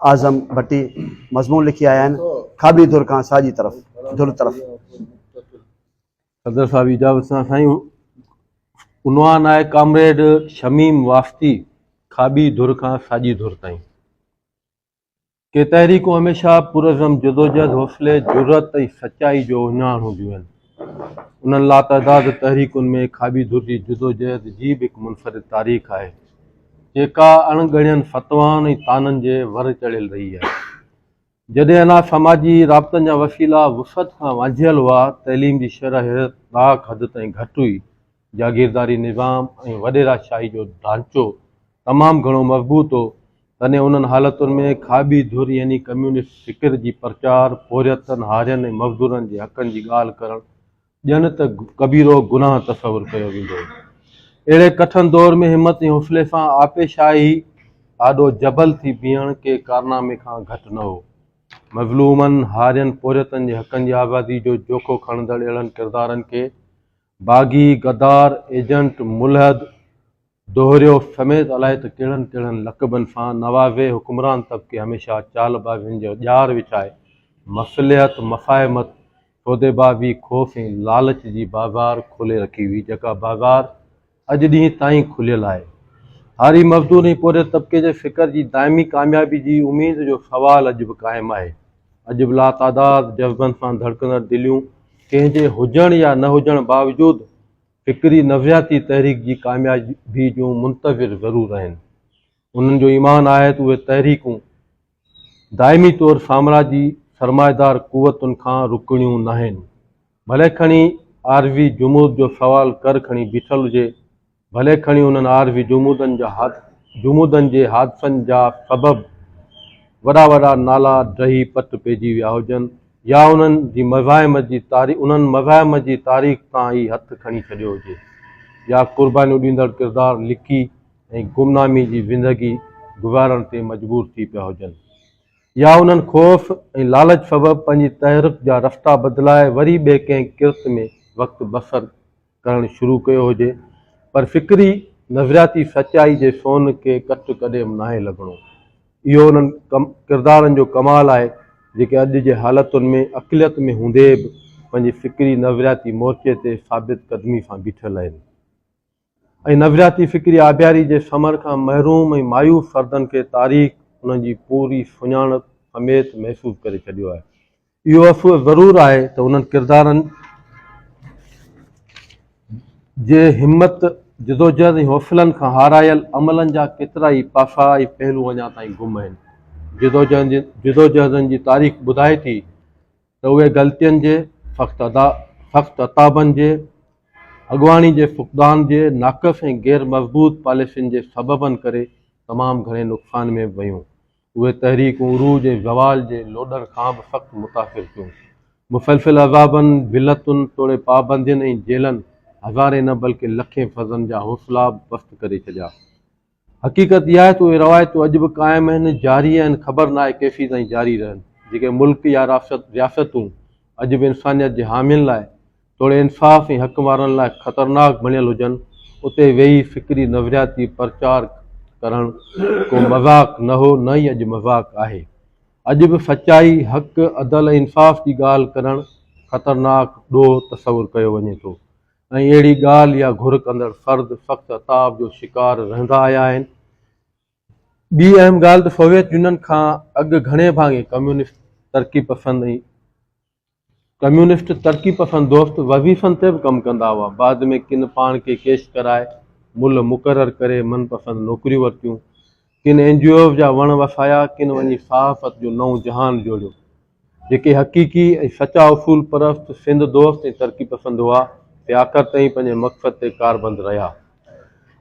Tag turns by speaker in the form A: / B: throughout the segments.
A: आज़म भट्टी मज़मून लिखी आया आहिनि, खाॿी धुर खां साॼी तरफ़।
B: सदर साहब इजाज़त सां साईं, उनवान आहे कामरेड शमीम वास्ती, खाॿी धुर खां साॼी धुर ताईं। के तहरीकूं हमेशह पुरज़म जदोजहद, हौसले, जुर्रत ऐं सचाई जो उञाण हूंदियूं आहिनि। उन्हनि लातइदाद तहरीकुनि में खाॿी धुर जी जदोजहद जी बि हिकु मुनफ़रिद तारीख़ आहे, जेका अणगणियनि फ़तवाउनि ऐं ताननि जे वर चढ़ियल रही आहे। जॾहिं अञा समाजी राब्तनि जा वसीला वुसअत खां वांझियल हुआ, तइलीम जी शरह राक हद ताईं घटि हुई, जागीरदारी निज़ाम ऐं वॾेराशाही जो ढांचो तमामु घणो मज़बूत हो, तॾहिं उन्हनि हालतुनि में खाॿी धुर यानी कम्यूनिस्ट फ़िक्र जी प्रचार, पोरियतनि, हारियनि ऐं मज़दूरनि जे हक़नि जी ॻाल्हि करणु ॼण त कबीरो गुनाह तसवुरु कयो वेंदो हो। अहिड़े कठिन दौर में हिमत ऐं हौसले सां आपेशाही ॾाढो जबल थी बीहण के कारनामे खां घटि न हो। मज़लूमनि, हारियनि, पोरियतनि जे हक़नि जी आज़ादी जो जोखो खणंदड़ अहिड़नि किरदारनि खे बाग़ी, गदार, एजेंट, मुलहद, दोहरियो समेत अलाए त कहिड़नि कहिड़नि लक़बनि सां नवाज़े हुकुमरान तबिके हमेशह चालबाज़ियुनि जो ॼार विछाए मसलियत, मफ़ाहिमत, सौदेबाज़ी, ख़ौफ़ ऐं लालच जी बाज़ार खोले रखी हुई, जेका बाज़ार अॼु ॾींहं ताईं खुलियल आहे। हारी मज़दूर ऐं पोरियत तबिके जे फ़िक्र जी दाइमी कामयाबी जी उमेद जो सवाल अॼु बि क़ाइमु आहे। अॼु बि लातादाद जज़्बनि सां धड़कंदड़ दिलियूं कंहिंजे हुजण या न हुजण बावजूदु फ़िक्री नज़रियाती तहरीक जी कामयाबी जूं मुंतज़िर ज़रूरु आहिनि। उन्हनि जो ईमान आहे त उहे तहरीकूं दाइमी तौरु साम्राजी सरमाएदार क़ुवतुनि खां रुकणियूं न आहिनि। भले खणी आरज़ी जुमूद जो सवाल कर खणी बीठल हुजे, भले खणी उन्हनि आरज़ी जुमूदनि जे हादसनि जा सबब वॾा वॾा नाला ड्रही पट पइजी विया हुजनि, या उन्हनि मज़ाहिम जी तारीख़ तां ई हथु खणी छॾियो हुजे, या क़ुर्बानियूं ॾींदड़ किरदार लिकी ऐं गुमनामी जी ज़िंदगी गुज़ारण ते मजबूर थी पिया हुजनि, या उन्हनि ख़ौफ़ ऐं लालच सबबु पंहिंजी तहरीक जा रस्ता बदिलाए वरी ॿिए कंहिं किर्त में वक़्तु बसर करणु शुरू कयो हुजे, पर फ़िक्री नज़रियाती सचाई जे सोन खे कट कॾहिं नाहे लॻणो। इहो उन्हनि किरदारनि जो कमाल आहे जेके अॼु जे हालतुनि में अक़लियत में हूंदे बि पंहिंजी फ़िक्री नज़रियाती मोर्चे ते साबित क़दमी सां बीठल आहिनि ऐं नज़रियाती फ़िक्री आबियारी जे समर खां महरूम ऐं मायूस फ़र्दनि खे तारीख़ उन्हनि जी पूरी सुञाणप समेत महसूसु करे छॾियो आहे। इहो अफ़सोस ज़रूरु आहे त उन्हनि किरदारनि जे हिमत, जदोजहद ऐं हौसलनि खां हारायल अमलनि जा केतिरा ई पासा ऐं पहलू अञा ताईं गुम आहिनि। जदोजहदनि जी तारीख़ ॿुधाए थी त उहे ग़लतियुनि जे, सख़्त अताबनि जे, अॻुवाणी जे फ़ुक़दान जे, नाक़स ऐं गैर मज़बूत पॉलिसियुनि जे सबबनि करे तमामु घणे नुक़सान में वियूं। उहे तहरीकूं उरूज ऐं ज़वाल जे लोॾनि खां बि सख़्तु मुतासिर थियूं। मुसलसिल अज़ाबनि, ज़िलतुनि, तोड़े पाबंदियुनि ऐं जेलनि हज़ारे न बल्कि लखे फ़ज़नि जा हौसला पस्त करे छॾिया। हक़ीक़त इहा आहे त उहे रवायतूं अॼु बि क़ाइमु आहिनि, जारी आहिनि, ख़बर न आहे केसीं ताईं जारी रहनि। जेके मुल्क या रियासतूं अॼु बि इंसानियत जे हामियुनि लाइ, तोड़े इंसाफ़ ऐं हक़ वारनि लाइ ख़तरनाक बणियल हुजनि, उते वेही फ़िक्री नज़रियाती प्रचार करणु को मज़ाक़ न हो, न ई अॼु मज़ाक़ आहे। अॼु बि सचाई, हक़, अदल ऐं इंसाफ़ जी ॻाल्हि करणु ख़तरनाक ॾोह तसवुरु कयो वञे थो ऐं अहिड़ी ॻाल्हि या घुर कंदड़ फ़र्द सख़्तु अताब जो शिकार रहंदा आया आहिनि। ॿी अहम ॻाल्हि त सोवियत यूनियन खां अॻु घणे भाङे कम्यूनिस्ट तरक़ी पसंद दोस्त वज़ीफ़नि ते बि कमु कंदा हुआ। बाद में किन पाण खे केश कराए मुल्ह मुक़ररु करे मनपसंद नौकरियूं वरितियूं, किन NGOs जा वण वसाया, किन वञी सहाफ़त जो नओं जहान जोड़ियो। जेके हक़ीक़ी ऐं सचा उसूल परस्त सिंध दोस्त ऐं तरक़ी पसंद हुआ, ते आख़िर ताईं पंहिंजे मक़सद ते कारबंद रहिया।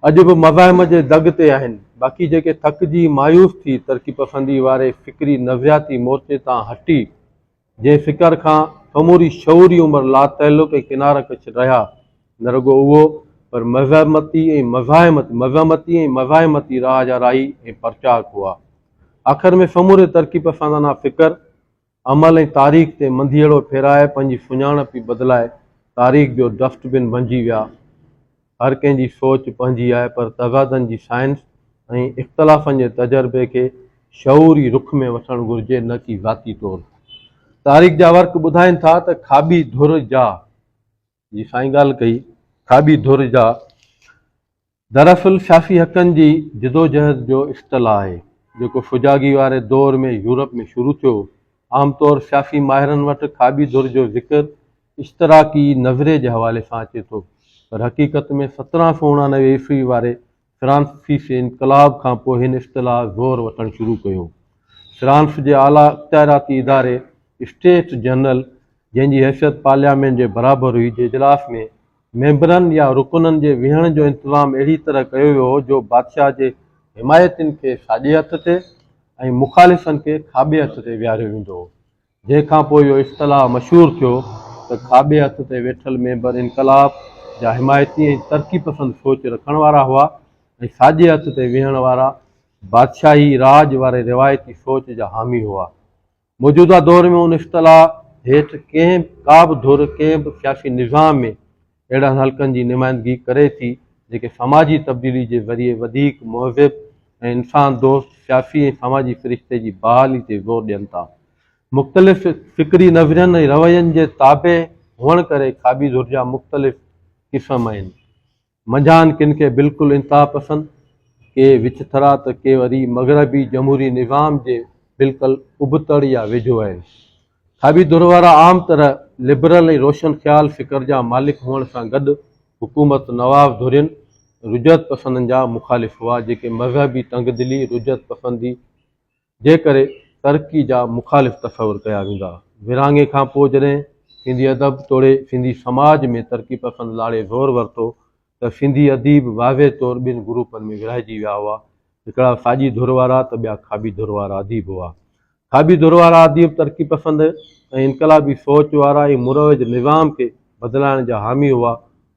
B: अॼु बि मज़ाहिम जे दग ते आहिनि। बाक़ी जेके थकिजी मायूस थी तरक़ी पसंदी वारे फ़िक्री नज़रियाती मोर्चे तां हटी, जंहिं फ़िक्र खां समूरी शऊरी उमिरि लातइल्लुक़ ऐं किनारकश रहिया, न रुॻो उहो पर मज़हमती ऐं मज़ाहिमती राह जा राही ऐं प्रचारक हुआ। आख़िर में समूरे तरक़ी पसंदाना फ़िक्र, अमल ऐं तारीख़ ते मंधीअड़ो फेराए पंहिंजी सुञाणप ई बदिलाए तारीख़ जो डस्टबिन बणिजी विया। हर कंहिंजी सोच पंहिंजी आहे, पर तज़ादनि जी साइंस ऐं इख़्तिलाफ़नि जे तजुर्बे खे शऊरी रुख में वठणु घुरिजे, न कि ज़ाती तौरु। तारीख़ जा वर्क ॿुधाइनि था त खाबी धुर जा, जी साईं ॻाल्हि कई, खाबी धुर जा दरअसल सियासी हक़नि जी जिदोजहद जो इस्तलाह आहे जेको फुजागी वारे दौर में यूरोप में शुरू थियो। आमतौर सियासी माहिरनि वटि खाबी धुर जो ज़िक्र इश्तराकी नज़रे जे हवाले सां अचे थो, पर हक़ीक़त में 1789 ईस्वी वारे फ्रांसीसी इनक़लाब खां पोइ हिन इस्तलाह ज़ोर वठणु शुरू कयो। फ्रांस जे आला इख़्तियाराती इदारे स्टेट जनरल, जंहिंजी हैसियत पार्लियामेंट जे बराबरि हुई, जे इजलास में मेंबरनि या रुकननि जे विहण जो इंतज़ाम अहिड़ी तरह कयो वियो हो जो बादशाह जे हिमायतियुनि खे साॼे हथ ते ऐं मुख़ालिफ़नि खे खाॿे हथ ते विहारियो वेंदो हो। जंहिंखां पोइ इहो इस्तलाह मशहूरु थियो त खाॿे हथ ते वेठल मेंबर इनक़लाब जा हिमायती ऐं तरक़ी पसंद सोच रखण वारा हुआ ऐं साॼे हथ ते विहण वारा बादशाही राज वारे रिवायती सोच जा हामी हुआ। मौजूदा दौर में उन इस्तलाह हेठि का बि धुर कंहिं बि सियासी निज़ाम में अहिड़नि हल्कनि जी नुमाइंदगी करे थी जेके समाजी तब्दीली जे ज़रिए वधीक मुहज़िब ऐं इंसान दोस्त सियासी ऐं समाजी फ़रिश्ते जी बहाली ते ज़ोर ॾियनि था। मुख़्तलिफ़ फ़िक्री नज़रियनि ऐं रवैयनि जे ताबे हुअण करे खाबी धुर जा मुख़्तलिफ़ क़िस्म आहिनि। मंझान किन खे बिल्कुलु इंतिहा पसंद, के विचथरा, त के वरी मग़रबी जमहूरी निज़ाम जे बिल्कुलु उबतड़ या वेझो आहिनि। खाबी धुर वारा आम तरह लिबरल ऐं रोशन ख़्याल फ़िक्र जा मालिक हुअण सां गॾु हुकूमत नवाब धुरियुनि रुजत पसंदनि जा मुख़ालिफ़ हुआ जेके मज़हबी तंगदिली रुजत पसंदी जे करे तरक़ी जा मुख़ालिफ़ तसवुरु कया वेंदा। विरहाङे खां पोइ जॾहिं सिंधी अदब तोड़े सिंधी समाज में तरक़ी पसंद लाड़े ज़ोर वरितो त सिंधी अदीब वाज़े तौरु ॿिनि ग्रुपनि में विरहाइजी विया हुआ, हिकिड़ा साॼी धुर वारा त ॿिया खाबी धुर वारा अदीब हुआ। खाबी धुर वारा अदीब तरक़ी पसंद ऐं इनक़लाबी सोच वारा ऐं मुरवज निज़ाम खे बदिलाइण जा हामी हुआ।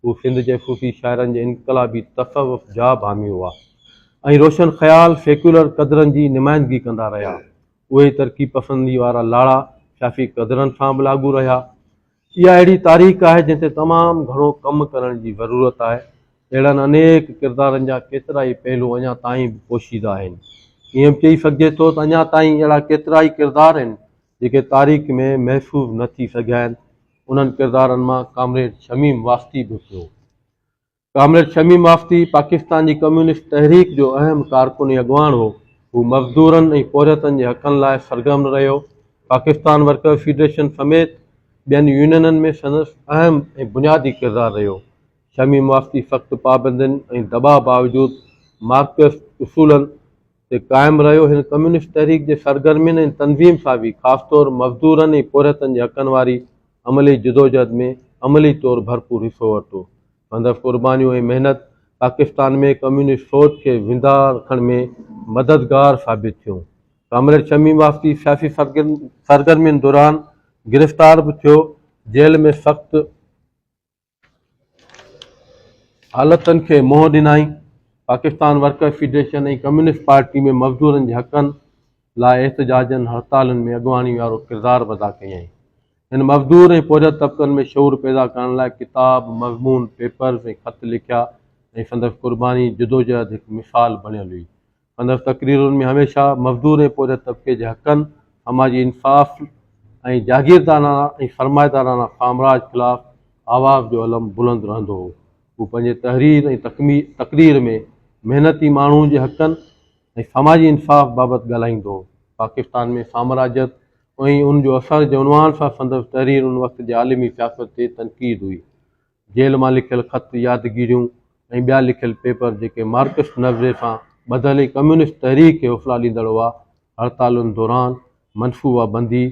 B: हू सिंध जे सूफ़ी शाइरनि जे इनक़लाबी तसवुफ़ जा बि हामी हुआ ऐं रोशन ख़्याल सेक्युलर क़दरनि जी नुमाइंदगी कंदा रहिया। उहे तरक़ी पसंदी वारा लाड़ा सियासी क़दरनि सां बि लागू रहिया। इहा अहिड़ी तारीख़ आहे जंहिं ते तमामु घणो कमु करण जी ज़रूरत आहे। अहिड़नि अनेक किरदारनि जा केतिरा ई पहलू अञा ताईं बि पोशीदा आहिनि। ईअं बि चई सघिजे थो त अञा ताईं अहिड़ा केतिरा ई किरदार आहिनि जेके तारीख़ में महफ़ूज़ न थी सघिया आहिनि। उन्हनि किरदारनि मां कामरेड शमीम वास्ती बि थियो। कामरेड शमीम वास्ती पाकिस्तान जी कम्यूनिस्ट तहरीक जो अहम कारकुन ऐं अॻवान हो। हू मज़दूरनि ऐं पोरियतनि जे हक़नि लाइ सरगर्म रहियो। पाकिस्तान वर्कर फेडरेशन समेत ॿियनि यूनियननि में संदसि अहम ऐं बुनियादी किरदारु रहियो। शमीम वास्ती सख़्तु पाबंदियुनि ऐं दॿाउ बावजूदु मार्कस उसूलनि ते क़ाइमु रहियो। हिन कम्यूनिस्ट तहरीक जे सरगर्मियुनि ऐं तनज़ीम सां बि ख़ासि तौरु मज़दूरनि ऐं पोरियतनि जे हक़नि वारी अमली जिदोजहद में अमली तौरु भरपूर हिसो वरितो। संदसि क़ुर्बानियूं ऐं महिनत पाकिस्तान में कम्यूनिस्ट सोच खे ज़िंदा रखण में मददगार साबित थियूं। कामरेड शमीम वास्ती सियासी सरगर्मियुनि दौरान गिरफ़्तार बि थियो, जेल में सख़्तु हालतुनि खे मुंहुं ॾिनाई। पाकिस्तान वर्कर फेडरेशन ऐं कम्यूनिस्ट पार्टी में मज़दूरनि जे हक़नि लाइ एहतजाजनि हड़तालुनि में अॻुवानी वारो किरदारु अदा कयई। हिन मज़दूर ऐं पोरियत तबिक़नि में शऊर पैदा करण लाइ किताब, मज़मून, पेपर्स ऐं ख़त लिखिया ऐं संदसि क़ुर्बानी जिदोजहद हिकु मिसाल बणियल हुई। संदसि तक़रीरुनि में हमेशह मज़दूर ऐं पोरियत तबिक़े जे हक़नि, समाजी इंसाफ़ ऐं जागीरदाराना ऐं सरमाएदाराना साम्राज ख़िलाफ़ आवाज़ जो अलम बुलंद रहंदो हो। हू पंहिंजे तहरीर ऐं तक़रीर में महिनती माण्हुनि जे हक़नि ऐं समाजी इंसाफ़ बाबति ॻाल्हाईंदो हो। पाकिस्तान में साम्राजियत ऐं उन जो असर जे उनवान सां संदसि तहरीर उन वक़्त जे आलिमी सियासत ते तनक़ीद हुई। जेल मां लिखियल ख़त, यादगिरियूं ऐं ॿिया लिखियल पेपर जेके मार्कस नज़रे सां ॿधल ऐं कम्यूनिस्ट तहरीक खे हौसला ॾींदड़ हुआ, हड़तालुनि दौरान मनसूबा बंदी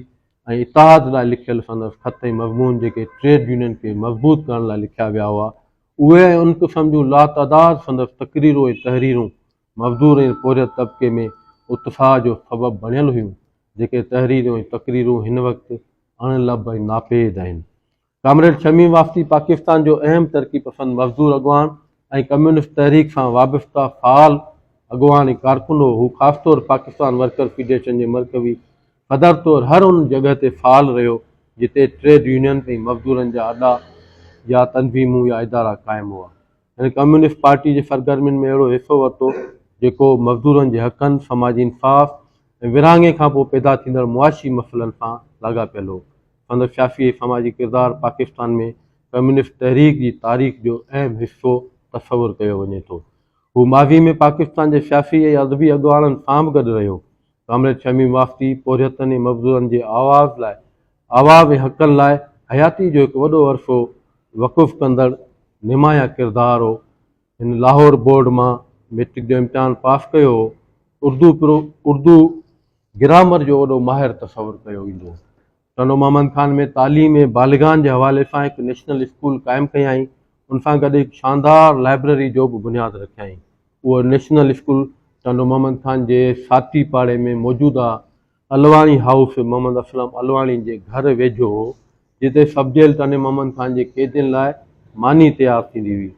B: ऐं इतिहाद लाइ लिखियल संदसि ख़त ऐं मज़मून जेके ट्रेड यूनियन खे मज़बूत करण लाइ लिखिया विया हुआ, उहे ऐं उन क़िस्म जूं लातदाद संदसि तक़रीरूं ऐं तहरीरूं मज़दूर ऐं पोरियत तबिक़े में उत्साह जो सबबु बणियल हुयूं, जेके तहरीरूं ऐं तक़रीरूं हिन वक़्तु अणलब ऐं नापेद आहिनि। कामरेड शमीम वास्ती पाकिस्तान जो अहम तरक़ी पसंद मज़दूर अॻवान ऐं कम्यूनिस्ट तहरीक सां वाबस्ता फ़ाल अॻवान ऐं कारकुन हो। हू ख़ासि तौरु पाकिस्तान वर्कर फेडरेशन जे मरकज़ी सदर तौरु हर उन जॻह ते फ़ाल रहियो जिते ट्रेड यूनियन ऐं मज़दूरनि जा अॾा या तनज़ीमूं या इदारा क़ाइमु हुआ। हिन कम्यूनिस्ट पार्टी जे सरगर्मियुनि में अहिड़ो हिसो वरितो जेको मज़दूरनि जे हक़नि, समाजी इंसाफ़ ऐं विरहाङे खां पोइ पैदा थींदड़ मुआशी मसइलनि सां लाॻापियल हो। संदसि सियासी ऐं समाजी किरदारु पाकिस्तान में कम्यूनिस्ट तहरीक जी तारीख़ जो अहम हिसो तसवुरु कयो वञे थो। हू माज़ी में पाकिस्तान जे सियासी ऐं अदबी अॻुवाणनि सां बि गॾु रहियो। कामरेड शमीम वाफ़ती पोरियतनि ऐं मज़दूरनि जे आवाज़ ऐं हक़नि लाइ हयाती जो हिकु वॾो अरसो वक़ुफ़ कंदड़ निमाया किरदारु हो। हिन लाहौर बोर्ड मां मैट्रिक जो इम्तिहान पास कयो हो। उर्दू ग्रामर जो वॾो माहिर तसवुरु कयो वेंदो। टनो मोहम्मद ख़ान में तालीम ऐं बालिगान जे हवाले सां हिकु नेशनल स्कूल क़ाइमु कयाई। उन सां गॾु हिकु शानदार लाइब्रेरी जो बि बुनियादु रखियाई। उहो नेशनल स्कूल टनो मोहम्मद ख़ान जे साथी पाड़े में मौजूदु आहे अलवाणी हाउस मोहम्मद असलम अलवाणी जे घर वेझो हो, जिते सब जेल टनो मोहम्मद ख़ान जे क़ैदियुनि लाइ मानी तयारु थींदी हुई।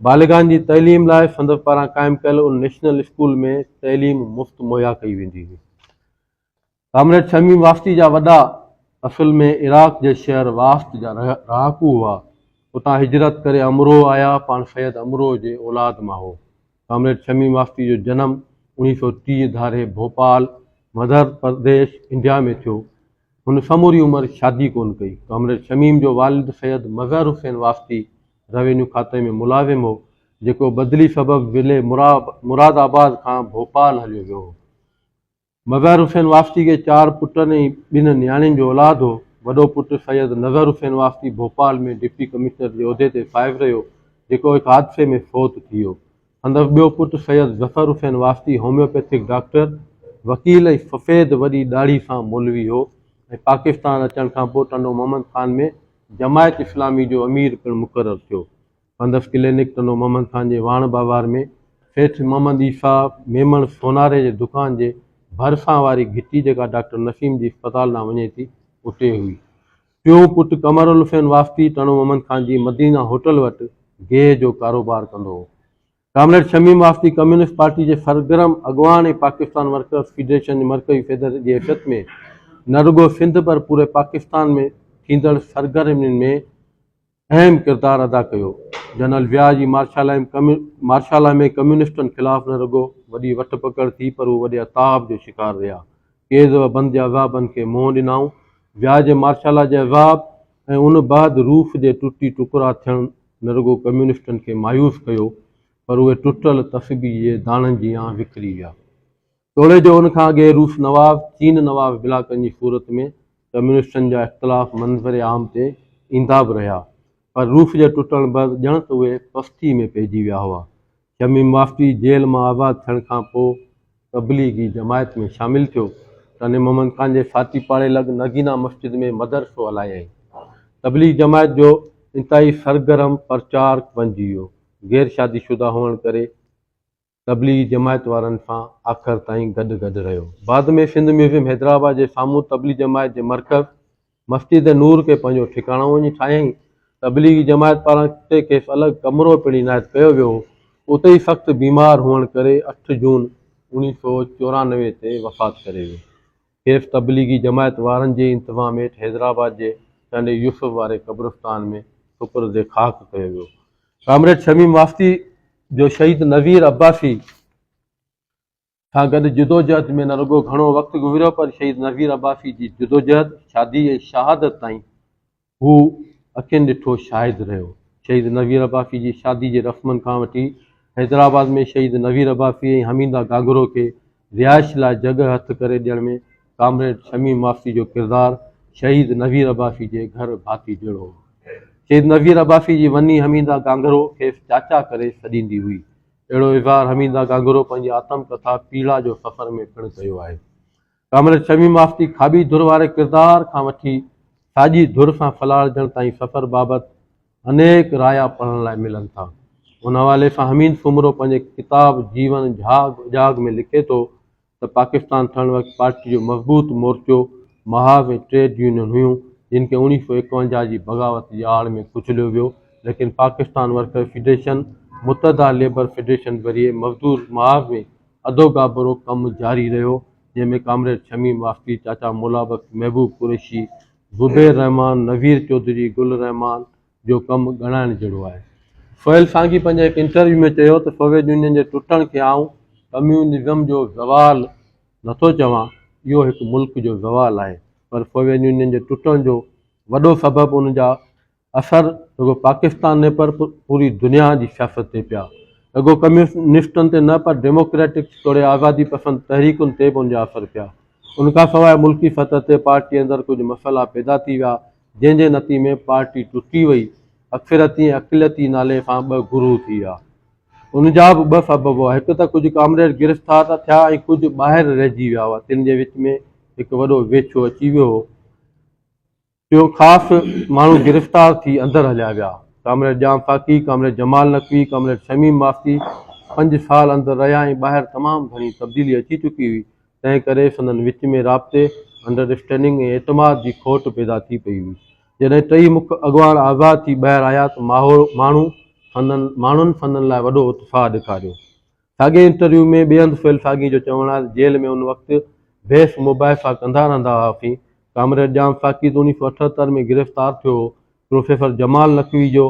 B: बालिगान जी तइलीम लाइ संदसि पारां क़ाइमु कयल उन नेशनल स्कूल में तइलीम मुफ़्त मुहैया कई वेंदी हुई। कामरेड शमीम वाफ़ती जा वॾा असुल में इराक़ जे शहर वाफ़्त जा रहाकू हुआ। उतां हिजरत करे अमरो आया, पाण सैयद अमरो जे औलाद मां हो। कामरेड शमीम वाफ़ती जो जनमु 1930 धारे भोपाल मध्य प्रदेश इंडिया में थियो। हुन समूरी उमिरि शादी कोन कई। कामरेड शमीम जो वालिद सैयद मज़हर हुसैन वाफ़ती रेवेन्यू खाते में मुलाज़िम हो, जेको बदिली सबबि विले मुरादाबाद खां भोपाल हलियो वियो हो। मज़हर हुसैन वाफ़ती खे 4 पुटनि ऐं 2 नियाणियुनि जो औलाद हो। वॾो पुटु सैयद नज़र हुसैन वाफ़ती भोपाल में डिप्टी कमिश्नर जे उहिदे ते फ़ाइज़ रहियो, जेको हिकु हादसे में फ़ौत थी वियो। संदसि ॿियो पुटु सैयद ज़फ़र हुसैन वाफ़ती होम्योपैथिक डॉक्टर, वकील ऐं सफ़ेद वॾी ॾाढ़ी सां मौलवी हो ऐं पाकिस्तान अचण खां पोइ टनो मोहम्मद ख़ान में जमायत इस्लामी जो अमीर पिणु मुक़ररु थियो। संदसि क्लिनिक टनो मोहम्मद ख़ान जे वाण बाज़ार में सेठ मोहम्मद ईसा मेमण सोनारे जे दुकान जे भरिसां वारी घिटी जेका डॉक्टर नसीम जी अस्पताल ॾांहुं वञे थी, उते हुई। टियों पुटु कमरुल हुसैन वाफ़ती टनो मोहम्मद ख़ान जी मदीना होटल वटि गेह जो कारोबार कंदो हो। कामरेड शमीम वाफ़ती कम्यूनिस्ट पार्टी जे सरगर्म अॻुवान ऐं पाकिस्तान वर्कर्स फेडरेशन मरकज़ी फेडर जी हैसियत में न रुगो सिंध पर पूरे पाकिस्तान में थींदड़ सरगर्मियुनि में अहम किरदारु अदा कयो। जनरल व्याह जी मार्शाला में कम्यूनिस्टनि ख़िलाफ़ु न रुगो वॾी वठ पकड़ थी, पर उहे वॾे अताब जो शिकार रहिया। कैद व बंदि जे अज़ाबनि खे मुंहुं ॾिनाऊं। व्याह जे मार्शाला जे अज़ाब ऐं उन बाद रूफ़ जे टुटी टुकड़ा थियणु न रुगो कम्यूनिस्टनि खे मायूस कयो, पर उहे टुटल तस्बी जे दाणनि जी आं विकिरी विया। तोड़े जो उन खां अॻे रूस नवाब चीन नवाब इलाक़नि जी सूरत में कम्यूनिस्टनि जा इख़्तिलाफ़ मंज़र आम ते ईंदा बि रहिया, पर रूस जे टुटण बैदि ॼण त उहे पस्ती में पइजी विया हुआ। शमीम वाफ़ती जेल मां आज़ादु थियण खां पोइ तबलीगी जमायत में शामिलु थियो। टने मोहम्मद ख़ान जे साथी पाड़े लॻ नगीना मस्जिद में मदरसो हलायई। तबलीग जमायत जो इंतहाई सरगर्म प्रचारक बणिजी वियो। गैर शादीशुदा हुअण करे तबलीगी जमायत वारनि सां आख़िर ताईं गॾु रहियो। बाद में सिंध म्यूज़ियम हैदराबाद जे साम्हूं तबलीग जमायत जे मरकज़ मस्जिद नूर खे पंहिंजो ठिकाणो वञी ठाहियईं। तबलीगी जमायत पारां उते खेसि अलॻि कमिरो पिणु इनायत कयो वियो हो। उते ई सख़्तु बीमार हुअण करे 8 जून 1994 ते वफ़ात करे वियो। खेसि तबलीगी जमायत वारनि जे इंतज़ाम हेठि हैदराबाद जे चंडे यूसुफ वारे क़ब्रिस्तान में सुपुर्द ख़ाक कयो वियो। कामरेड शमीम वाफ़ती जो शहीद नज़ीर अब्बासी सां गॾु जिदोजहद में न रुगो घणो वक़्तु गुज़रियो, पर शहीद नज़ीर अब्बासी जी जिदोजहद, शादी ऐं शहादत ताईं हू अखियुनि ॾिठो शाहिद रहियो। शहीद नज़ीर अब्बासी जी शादी जे रस्मनि खां वठी हैदराबाद में शहीद नज़ीर अब्बासी ऐं हमीदा गागरो खे रिहाइश लाइ जॻह हथु करे ॾियण में कामरेड शमीम वाफ़ती जो किरदारु शहीद नज़ीर अब्बासी जे घर भाती जहिड़ो हो। शहीद नज़ीर अब्बासी जी वनी हमीदा गांगरो खेसि चाचा करे सॾींदी हुई। अहिड़ो इज़हार हमीदा गांगरो पंहिंजी आत्म कथा पीड़ा जो सफ़र में पिणु कयो आहे। कामरेड शमीम वाफ़ती खाॿी धुर वारे किरदार खां वठी साॼी धुर सां फलाड़जण ताईं सफ़र बाबति अनेक राया पढ़ण लाइ मिलनि था। उन हवाले सां हमीद सुमरो पंहिंजे किताब जीवन जाग में लिखे थो त पाकिस्तान ठहण वक़्तु पार्टी जो मज़बूत मोर्चो महाव ऐं ट्रेड यूनियन हुयूं, जिन खे 1951 जी बग़ावत जी आड़ में कुचलियो वियो, लेकिन पाकिस्तान वर्कर फेडरेशन मुतहदा लेबर फेडरेशन ज़रिए मज़दूर महाव में अदोगाबरो कमु जारी रहियो, जंहिंमें कामरेड शमीम वाफ़ती, चाचा मुलाबक, महबूब कुरैशी, ज़ुबैर रहमान, नवीर चौधरी, गुल रहमान जो कमु ॻणाइण जहिड़ो आहे। सोहेल सांगी पंहिंजे हिकु इंटरव्यू में चयो त सोवियत यूनियन जे टुटण खे आऊं कम्यूनिज़म जो ज़वाल नथो चवां, इहो हिकु मुल्क जो ज़वाल आहे, पर सोवियत यूनियन जे टुटण जो वॾो सबबु उन जा असर रुगो पाकिस्तान ने पर पूरी दुनिया जी सियासत ते पिया, रुगो कम्यूनिस्टनि ते न पर डेमोक्रेटिक तौरु आज़ादी पसंदि तहरीकुनि ते बि उनजा असर पिया। उनखां सवाइ मुल्की सतह ते पार्टी अंदरि कुझु मसइला पैदा थी विया, जंहिंजे नतीजे में पार्टी टुटी वई। अक्सरती ऐं अक़लियती नाले सां ॿ गुरू थी विया। उनजा बि ॿ सबब हुआ, हिकु त कुझु कामरेड गिरफ़्तार था थिया ऐं कुझु ॿाहिरि रहिजी विया हुआ। तिन जे विच में हिकु वॾो वेछो अची वियो हो। टियों ख़ासि माण्हू गिरफ़्तार थी अंदरि हलिया विया। कामरेड जाम फाकी, कामरेड जमाल नक़वी, कामरेड शमीम वाफ़ी 5 साल अंदरि रहिया ऐं ॿाहिरि तमामु घणी तब्दीली अची चुकी हुई। तंहिं करे संदनि विच में राब्ते, अंडरस्टैंडिंग ऐं एतमाद जी खोट पैदा थी पई हुई। जॾहिं टई मुख अॻवान आज़ाद थी ॿाहिरि आया त माण्हुनि संदनि लाइ वॾो उत्साह ॾेखारियो। साॻे इंटरव्यू में ॿिए हंधि फैल साॻी जो चवणु आहे, जेल में उन वक़्तु बहस मुबाहिसा कंदा रहंदा हुआसीं। कामरेड जाम फाकी 1978 में गिरफ़्तार थियो हो। प्रोफेसर जमाल नक़वी जो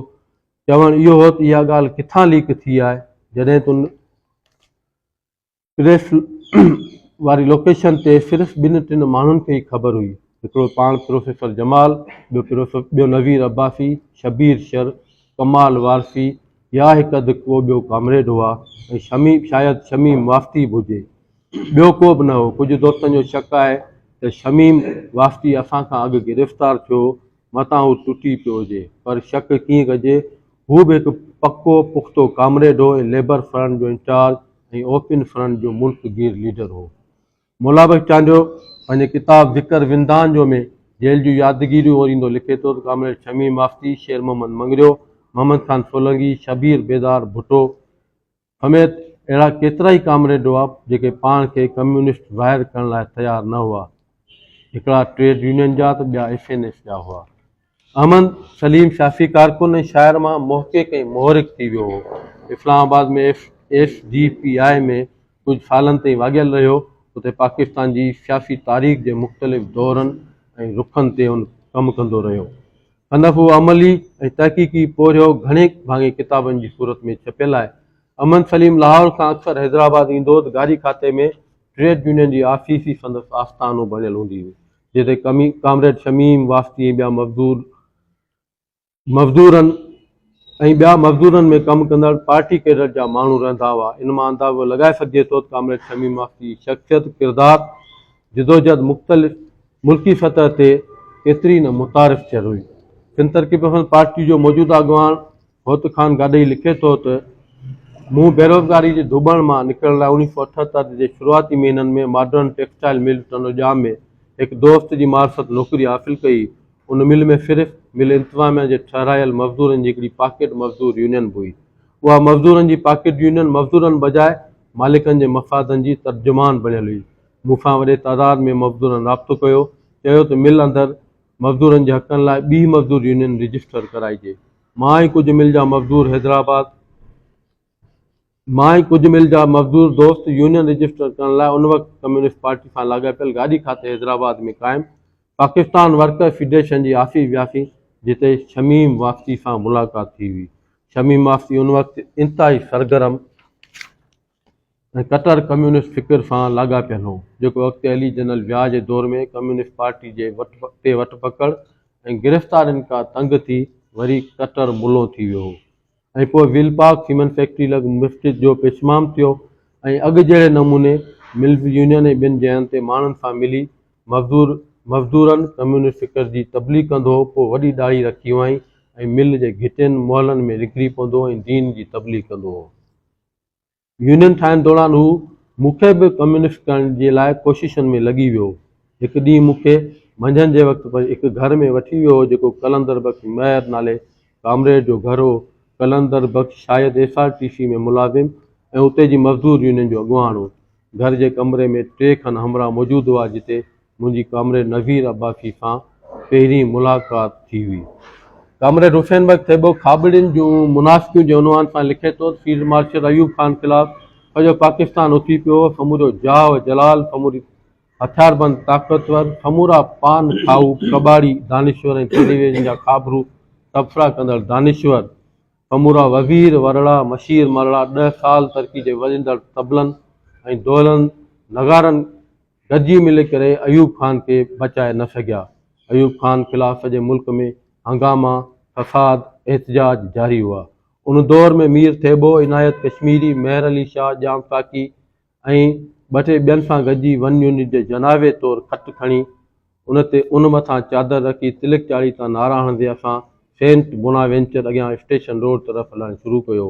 B: चवणु इहो हो त इहा ॻाल्हि किथां लीक थी आहे, जॾहिं त प्रेस वारी लोकेशन ते सिर्फ़ु 2-3 माण्हुनि खे ई ख़बर हुई। हिकिड़ो पाण प्रोफेसर जमाल, ॿियो नवीर अब्बासी, शबीर शर, कमाल वारसी या हिकु अधु को ॿियो कामरेड हुआ ऐं शायदि शमीम वाफ़ती बि हुजे, ॿियो को बि न हो। कुझु दोस्तनि जो शक आहे त शमीम वाफ़ती असां खां अॻु गिरफ़्तार थियो, मतां हू टुटी पियो हुजे, पर शक कीअं कजे, हू बि हिकु पको पुख़्तो कामरेड हो ऐं लेबर फ्रंट जो इंचार्ज ऐं ओपन फ्रंट जो मुल्कगीर लीडर हो। मुला बख्तियार पंहिंजे किताब ज़िक्र विंदान जो में जेल जूं यादगिरियूं ओरींदो लिखे थो त कामरेड शमीम वाफ़ती, शेर मोहम्मद मंगरियो, मोहम्मद ख़ान सोलंकी, शबीर बेदार भुट्टो समेत अहिड़ा केतिरा ई कामरेड हुआ जेके पाण खे कम्यूनिस्ट ज़ाहिर करण लाइ तयारु न हुआ। हिकिड़ा ट्रेड यूनियन जा त ॿिया SNS जा हुआ। अहमद सलीम शाफ़ी कारकुन ऐं शाइर मां मोहक़िक़ ऐं मोहरिक थी वियो हो। इस्लामाबाद में SDPI में कुझु सालनि ताईं वाॻियल रहियो। उते पाकिस्तान जी सियासी तारीख़ जे मुख़्तलिफ़ दौरनि ऐं रुखनि ते उन कमु कंदो रहियो। संदफ़ उहो अमली ऐं तहक़ीक़ी पोरियो घणे भाङे किताबनि जी सूरत में छपियल आहे। अहमद सलीम लाहौर खां अक्सर हैदराबाद ईंदो त गाड़ी खाते में ट्रेड यूनियन जी आफ़ीसी संदसि आस्थानो बणियल हूंदी हुई, जिते कामरेड शमीम वाफ़ती ॿिया मज़दूरनि में कमु कंदड़ पार्टी कैडर जा माण्हू रहंदा हुआ। इन मां अंदाज़ो लॻाए सघिजे थो त कामरेड शमीम वाफ़ती शख़्सियत, किरदारु, जिदोजहद मुख़्तलिफ़ मुल्की सतह ते केतिरी न मुतारिफ़ थियल हुई। सिंध तरक़ी पसंद पार्टी जो मौजूदा अॻवान होत ख़ान गाॾई लिखे थो त मूं बेरोज़गारी जे धुॿण मां निकिरण लाइ 1978 जे शुरूआती महीननि में मॉडर्न टेक्सटाइल मिल तनोजाम में हिकु दोस्त जी मार्फत नौकरी हासिलु कई। उन मिल में सिर्फ़ु मिल इंतज़ामिया जे ठहिरायल मज़दूरनि जी हिकिड़ी पॉकेट मज़दूर यूनियन बि हुई। उहा मज़दूरनि जी पॉकेट यूनियन मज़दूरनि बजाए मालिकनि जे मफ़ादनि जी तर्जुमान बणियल हुई। मूंसां वॾे तादाद में मज़दूरनि राब्तो कयो, चयो त मिल अंदरि मज़दूरनि जे हक़नि लाइ ॿी मज़दूर यूनियन रजिस्टर कराइजे। मां ई कुझु मिल जा मज़दूर दोस्त यूनियन रजिस्टर करण लाइ उन वक़्तु कम्यूनिस्ट पार्टी सां लाॻापियल गाॾी खाते हैदराबाद में क़ाइमु पाकिस्तान वर्कर फेडरेशन जी ऑफिस वियासीं, जिते शमीम वाफ़ती सां मुलाक़ात थी हुई। शमीम वाफ़ती उन वक़्तु इंतिहाई सरगर्म ऐं कटर कम्यूनिस्ट फ़िक्र सां लाॻापियल हो, जेको अॻिते अली जनरल व्याह जे दौर में कम्यूनिस्ट पार्टी जे वठ पकड़ ऐं गिरफ़्तारियुनि खां तंग थी वरी कटर मुलो थी वियो हो ऐं पोइ विलपाक सीमेंट फैक्ट्री लॻ मस्जिद जो पेशमाम थियो ऐं अॻु जहिड़े नमूने मिल यूनियन ऐं ॿिनि जहनि ते माण्हुनि सां मिली मज़दूरनि कम्यूनिस्ट फ़िक्र जी तबलीग कंदो हो। पोइ वॾी दाढ़ी रखी हुआईं ऐं मिल जे घिटियुनि मोहलनि में निकिरी पवंदो ऐं दीन जी तबलीग कंदो हो। यूनियन ठाहिण दौरान हू मूंखे बि कम्यूनिस्ट करण जे लाइ कोशिशुनि में लॻी वियो। हिकु ॾींहुं मूंखे मंझंदि जे वक़्तु हिकु घर में वठी वियो हो, जेको कलंदर बख़्श महर नाले कामरेड जो घर हो। कलंदर बख़्श शायदि SRTC में मुलाज़िम ऐं उते जी मज़दूर यूनियन जो अॻुवान हो। घर जे कमरे में 3 खन हमरा मौजूदु हुआ, जिते मुंहिंजी कामरेड नवीर अब्बासी सां पहिरीं मुलाक़ात थी हुई। कामरेड हुसैन बग थेबो खाबड़ियुनि जूं मुनाफ़िक़ियूं जे उनवान सां लिखे थो, फील्ड मार्शल अयूब ख़ान ख़िलाफ़ सॼो पाकिस्तान उथी पियो, समूरो जाह जलाल, समूरी हथियारबंद ताक़तवर, समूरा पान खाऊ कबाड़ी दानिश्वर ऐं टेलीविज़न जा खाबरू तबसरा कंदड़ दानिश्वर, समूरा वज़ीर वरड़ा मशीर मरड़ा, 10 साल तरक़ी जे वॼंदड़ तबलनि ऐं दोलनि नगारनि गॾिजी मिली करे अयूब खान खे बचाए न सघिया। अयूब खान ख़िलाफ़ सॼे मुल्क में हंगामा, फसाद, एहतजाज जारी हुआ। उन दौर में मीर थेबो, इनायत कश्मीरी, मेहर अली शाह, जाम साकी ऐं 2-3 ॿियनि सां गॾिजी वन यूनिट जे जनाबे तौरु खट खणी उन मथां चादर रखी तिलिक चाढ़ी तां नारा हणंदे असां सेंट बोनावेंचर अॻियां स्टेशन रोड तरफ़ हलणु शुरू कयो।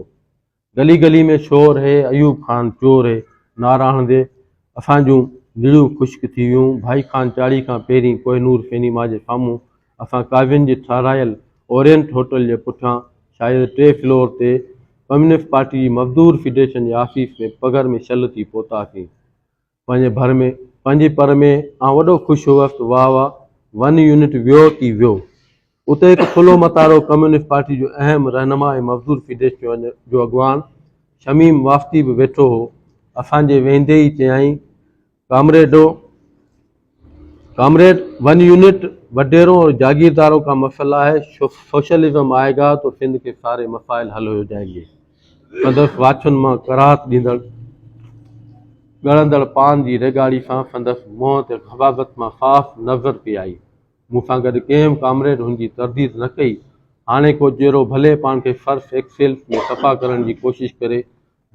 B: गली गली में शोर है, अयूब खान चोर है नारा हणंदे असांजूं दिलियूं ख़ुश्क थी वियूं। भाई खान चाड़ी खां पहिरीं कोहिनूर सिनेमा जे साम्हूं असां काव्यनि जे ठारायल ओरिएंट होटल जे पुठियां शायदि 3 फ्लोर ते कम्युनिस्ट पार्टी जी मज़दूर फेडरेशन जे ऑफिस में पघर में शल थी पहुतासीं। पंहिंजे पर में आउं वॾो ख़ुशि हुअसि। वाह वाह, वन यूनिट वियो की वियो। उते हिकु खुलो मतारो कम्युनिस्ट पार्टी जो अहम रहनुमा ऐं मज़दूर फेडरेशन जो अॻवान शमीम वाफ़ती बि वेठो हो। असांजे वेंदे ई चयाईं, कामरेड, वन यूनिट वडेरों और जागीरदारों का मसला है, सोशलिज्म आएगा तो सिंध के सारे मसाइल हल हो जाएंगे। संदसि वाछुनि मां कराहत ॾींदड़ ॻणंदड़ पान जी रेगाड़ी सां संदसि मुंहं ते ख़बाबत मां साफ़ नज़र पई आई। मूंसां गॾु कंहिं कामरेड हुनजी तरदीद न कई। हाणे को जहिड़ो भले पाण खे सर्फ एक्सेल में सफ़ा करण जी कोशिशि करे।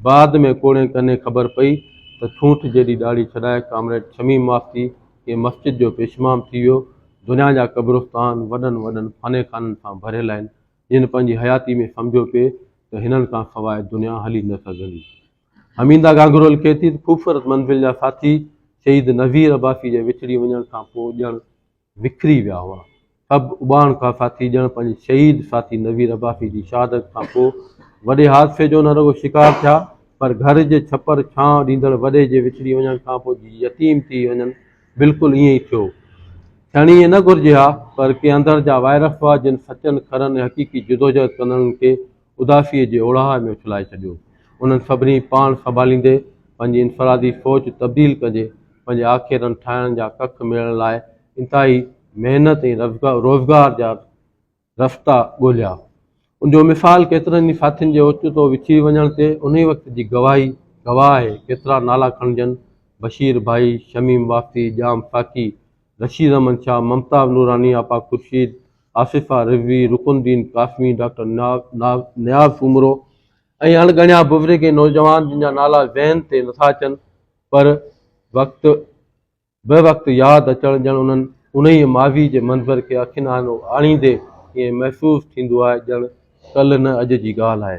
B: बाद में कोड़े कने ख़बर पई त छूंठ जेॾी ॾाढ़ी छॾाए कामरेड शमीम वाफ़ती के मस्जिद जो पेशमाम थी वियो। दुनिया जा क़ब्रिस्तान वॾनि फाने खाननि सां भरियल आहिनि, जिन पंहिंजी हयाती में सम्झो पिए त हिननि खां सवाइ दुनिया हली न सघंदी। हमीदा गांगुरल खे थी ख़ूबसूरत मंज़िल जा साथी शहीद नज़ीर अब्बासी जे विछड़ी वञण खां पोइ ॼण विखरी विया हुआ। सभु उॿाण खां साथी ॼण पंहिंजे शहीद साथी नज़ीर अब्बासी जी शहादत खां पोइ वॾे हादसे जो न रुॻो शिकार थिया, पर घर जे छपर छांव ॾींदड़ वॾे जे विछड़ी वञण खां पोइ यतीम थी वञनि, बिल्कुलु ईअं ई थियो। थियण ईअं न घुरिजे हा, पर के अंदर जा वायरस हुआ जिन सचनि खरनि हक़ीक़ी जिदोजहद कंदड़नि खे उदासीअ जे ओढ़ाह में उछलाए छॾियो। उन्हनि सभिनी पाण संभालींदे पंहिंजी इनफ़रादी सोच तब्दील कजे पंहिंजे आख़िरनि ठाहिण जा कख मिलण लाइ इंतिहाई महिनत ऐं रोज़गार जा रस्ता ॻोल्हिया। उनजो मिसाल केतिरनि ई साथियुनि जे ओचितो विछी वञण ते उन वक़्त जी गवाह आहे। केतिरा नाला खणजनि, बशीर भाई, शमीम वाफ़ती, जाम साकी, रशीद अहमद शाह, ममता नूरानी, आपा खुर्शीद, आसिफ़ा रिज़वी, रुकुनुद्दीन कासमी, डॉक्टर नियाज़ उमरो ऐं अणगणिया बुज़ुर्ग ऐं नौजवान जिन जा नाला ज़हन ते नथा अचनि, पर वक़्तु यादि अचण ॼण उन्हनि उन ई माज़ी जे मंज़र खे अखियुनि आनो आणींदे ईअं महसूसु थींदो आहे ॼण कल्ह न अॼु जी ॻाल्हि आहे।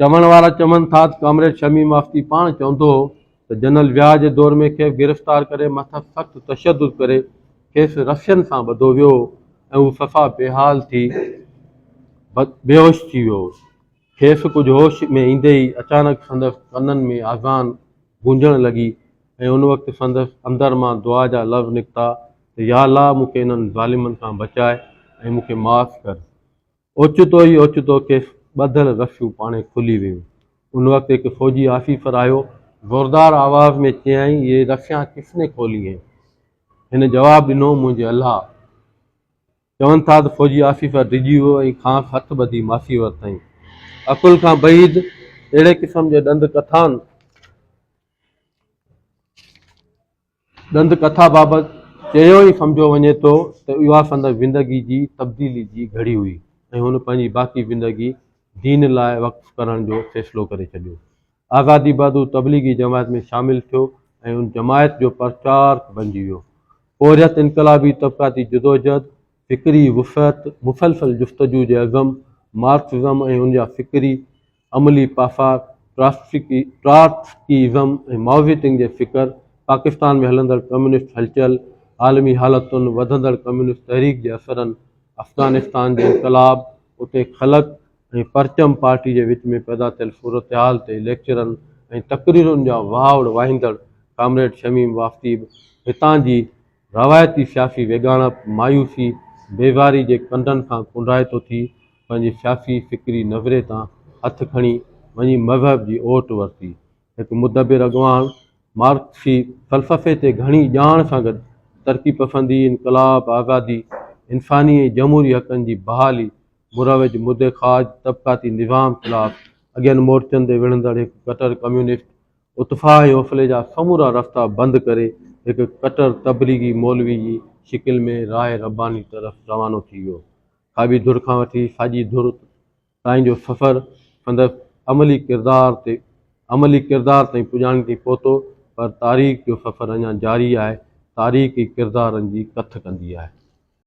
B: चवण वारा चवनि था त कामरेड शमीम वाफ़ती पाण चवंदो हो त जनरल व्याह जे दौर में खेसि गिरफ़्तार करे मथां सख़्तु तशदुद करे खेसि रसियनि सां ॿधो वियो ऐं हू सफ़ा बेहाल थी बेहोश थी वियो। खेसि कुझु होश में ईंदे ई अचानक संदसि कननि में आज़ान गूंजण लॻी ऐं उन वक़्तु संदसि अंदर मां दुआ जा लफ़्ज़ निकिता त या अल्लाह मूंखे इन्हनि ज़ालिमनि खां बचाए ऐं मूंखे माफ़ कर। ओचितो खेसि ॿधल रसियूं पाणे खुली वियूं। उन वक़्तु हिकु फ़ौजी ऑफिसर आयो, ज़ोरदार आवाज़ में चयाईं, ये रसियां किसने खोली हैं? हिन जवाबु ॾिनो, मुंहिंजे अल्लाह। चवनि था त फ़ौजी ऑफिसर डिॼी वियो ऐं खांसि हथ ॿधी मासी वरितईं। अकुल खां बईद अहिड़े क़िस्म जे ॾंद कथा बाबति चयो ई सम्झो वञे थो त इहा संदसि ज़िंदगी जी तब्दीली जी घड़ी हुई ऐं हुन पंहिंजी बाक़ी ज़िंदगी दीन लाइ वक़्फ़ करण जो फ़ैसिलो करे छॾियो। आज़ादी बादू तबलीगी जमायत में शामिलु थियो ऐं उन जमायत जो प्रचारक बणिजी वियो। पोरियत इनक़लाबी तबक़ाती जिदोजहद, फ़िक्री वुफ़त, मुसलसल जुस्तजू जे अज़म, मार्क्सिज़म ऐं उनजा फ़िक्री अमली पासा, ट्रॉट्स्कीज़म ऐं माओइज़म जे फ़िक्र, पाकिस्तान में हलंदड़ कम्युनिस्ट हलचल, आलमी हालतुनि, वधंदड़ कम्युनिस्ट तहरीक जे असरनि, अफ़गानिस्तान जे इनक़लाब, उते ख़लक़ ऐं परचम पार्टी जे विच में पैदा थियल सूरत हाल ते लेक्चरनि ऐं तक़रीरुनि जा वावड़ वाहींदड़ कामरेड शमीम वाफ़ती हितां जी रवायती सियासी वेगाणप, मायूसी, बेज़ारी जे कंडनि खां कुंडाए थी पंहिंजी सियासी फ़िक्री नज़रे तां हथु खणी वञी मज़हब जी ओट वरिती। हिकु मुदबिर अॻवान मार्क्सी फ़लसफ़े ते घणी ॼाण सां गॾु तरक़ी पसंदी, इनक़लाब, आज़ादी, इंसानी ऐं जमहूरी हक़नि जी बहाली, मुरवज मुदेखाज, तबक़ाती निज़ाम ख़िलाफ़ अॻियनि मोर्चनि ते विढ़ंदड़ हिकु कटर कम्युनिस्ट, उतफ़ाक़ ऐं हौसले जा समूरा रस्ता बंदि करे हिकु कटर तबलीगी मौलवी जी शिकिल में राह रब्बानी तरफ़ रवानो थी वियो। खाबी धुर खां वठी साॼी धुर ताईं जो सफ़र संदसि अमली किरदार ताईं पुॼाणी थी पहुतो, पर तारीख़ जो सफ़र अञा जारी आहे। तारीख़ ई किरदारनि जी कथ कंदी आहे।